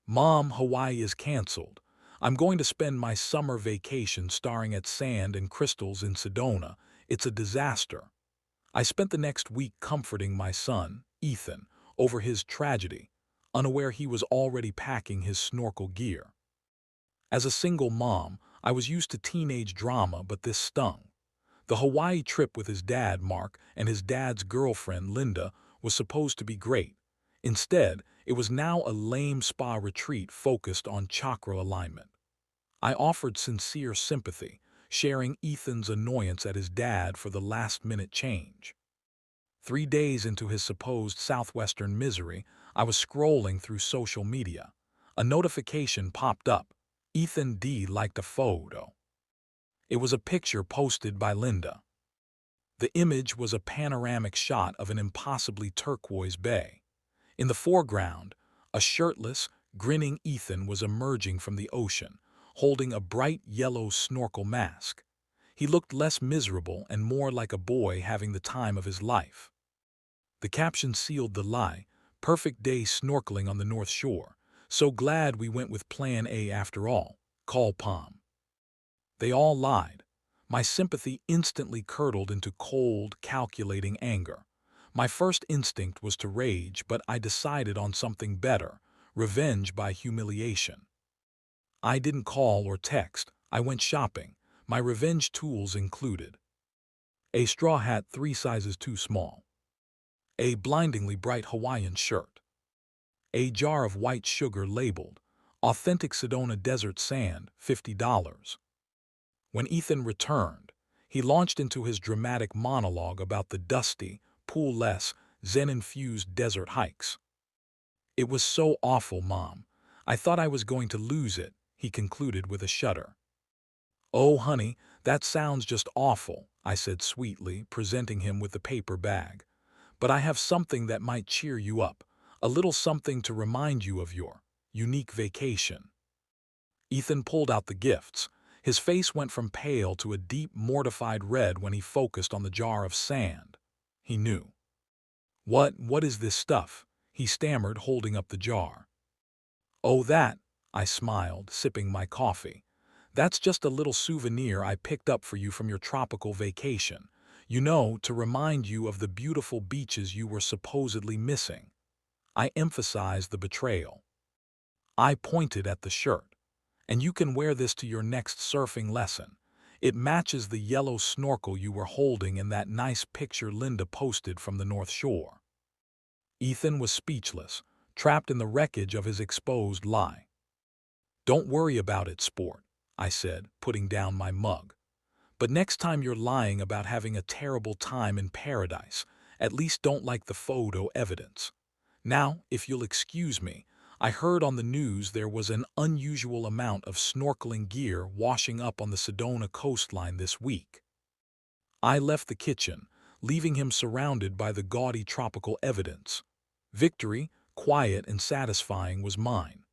Mom, Hawaii is canceled. I'm going to spend my summer vacation staring at sand and crystals in Sedona. It's a disaster. I spent the next week comforting my son, Ethan, over his tragedy, unaware he was already packing his snorkel gear. As a single mom, I was used to teenage drama, but this stung. The Hawaii trip with his dad, Mark, and his dad's girlfriend, Linda, was supposed to be great. Instead, it was now a lame spa retreat focused on chakra alignment. I offered sincere sympathy, sharing Ethan's annoyance at his dad for the last-minute change. 3 days into his supposed southwestern misery, I was scrolling through social media. A notification popped up. Ethan D. liked a photo. It was a picture posted by Linda. The image was a panoramic shot of an impossibly turquoise bay. In the foreground, a shirtless, grinning Ethan was emerging from the ocean, holding a bright yellow snorkel mask. He looked less miserable and more like a boy having the time of his life. The caption sealed the lie: perfect day snorkeling on the North Shore. So glad we went with Plan A after all. Call Palm. They all lied. My sympathy instantly curdled into cold, calculating anger. My first instinct was to rage, but I decided on something better: revenge by humiliation. I didn't call or text. I went shopping. My revenge tools included a straw hat 3 sizes too small, a blindingly bright Hawaiian shirt, a jar of white sugar labeled authentic Sedona desert sand, $50. When Ethan returned, he launched into his dramatic monologue about the dusty, pool-less, zen-infused desert hikes. "It was so awful, Mom. I thought I was going to lose it," he concluded with a shudder. "Oh, honey, that sounds just awful," I said sweetly, presenting him with the paper bag. "But I have something that might cheer you up, a little something to remind you of your unique vacation." Ethan pulled out the gifts. His face went from pale to a deep, mortified red when he focused on the jar of sand. He knew. What is this stuff?" he stammered, holding up the jar. "Oh, that," I smiled, sipping my coffee. "That's just a little souvenir I picked up for you from your tropical vacation. You know, to remind you of the beautiful beaches you were supposedly missing." I emphasized the betrayal. I pointed at the shirt. "And you can wear this to your next surfing lesson. It matches the yellow snorkel you were holding in that nice picture Linda posted from the North Shore." Ethan was speechless, trapped in the wreckage of his exposed lie. "Don't worry about it, sport," I said, putting down my mug. "But next time you're lying about having a terrible time in paradise, at least don't like the photo evidence. Now, if you'll excuse me, I heard on the news there was an unusual amount of snorkeling gear washing up on the Sedona coastline this week." I left the kitchen, leaving him surrounded by the gaudy tropical evidence. Victory, quiet and satisfying, was mine.